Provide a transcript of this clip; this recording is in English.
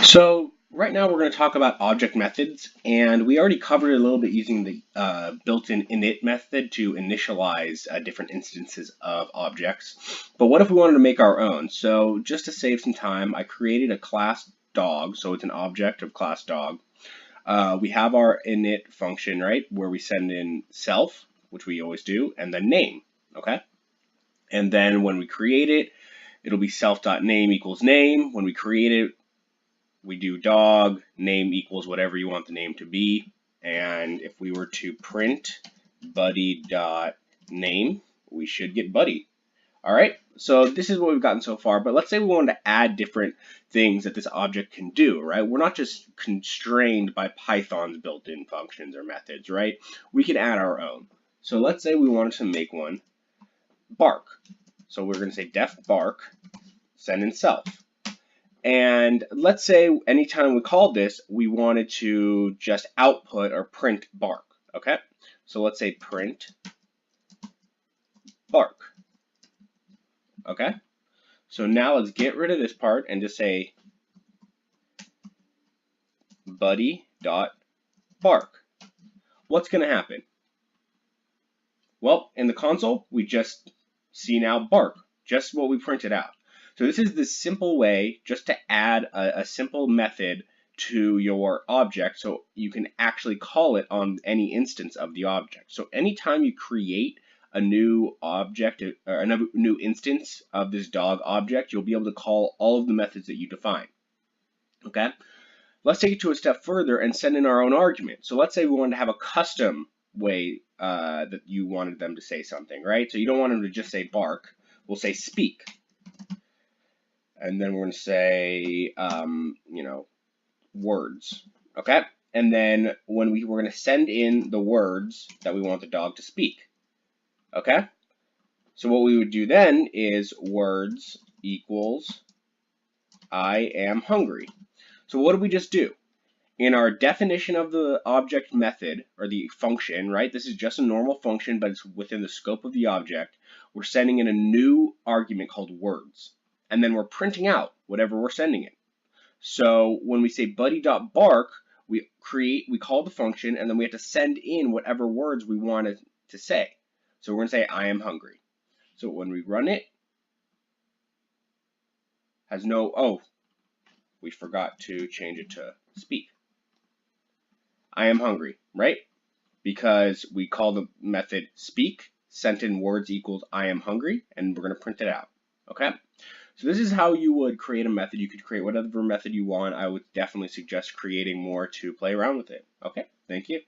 So right now we're going to talk about object methods, and we already covered it a little bit using the built-in init method to initialize different instances of objects. But what if we wanted to make our own? So just to save some time, I created a class dog, so it's an object of class dog. We have our init function, right, where we send in self, which we always do, and then name, okay? And then when we create it, it'll be self.name equals name. When we create it, we do dog, name equals whatever you want the name to be. And if we were to print buddy.name, we should get buddy. All right, so this is what we've gotten so far, but let's say we wanted to add different things that this object can do, right? We're not just constrained by Python's built-in functions or methods, right? We can add our own. So let's say we wanted to make one bark. So we're going to say def bark, send in self. And let's say anytime we called this, we wanted to just output or print bark, okay? So let's say print bark, okay? So now let's get rid of this part and just say buddy.bark. What's going to happen? Well, in the console, we just see now bark, just what we printed out. So this is the simple way just to add a simple method to your object so you can actually call it on any instance of the object. So anytime you create a new object or a new instance of this dog object, you'll be able to call all of the methods that you define. Okay? Let's take it to a step further and send in our own argument. So let's say we wanted to have a custom way that you wanted them to say something, right? So you don't want them to just say bark. We'll say speak. And then we're going to say, words, okay? And then when we're going to send in the words that we want the dog to speak, okay? So what we would do then is words equals I am hungry. So what did we just do? In our definition of the object method, or the function, right? This is just a normal function, but it's within the scope of the object. We're sending in a new argument called words. And then we're printing out whatever we're sending it. So when we say buddy.bark, we call the function, and then we have to send in whatever words we wanted to say. So we're going to say, I am hungry. So when we run it, has no, oh, we forgot to change it to speak. I am hungry, right? Because we call the method speak, sent in words equals I am hungry, and we're going to print it out, okay? So this is how you would create a method. You could create whatever method you want. I would definitely suggest creating more to play around with it. Okay, thank you.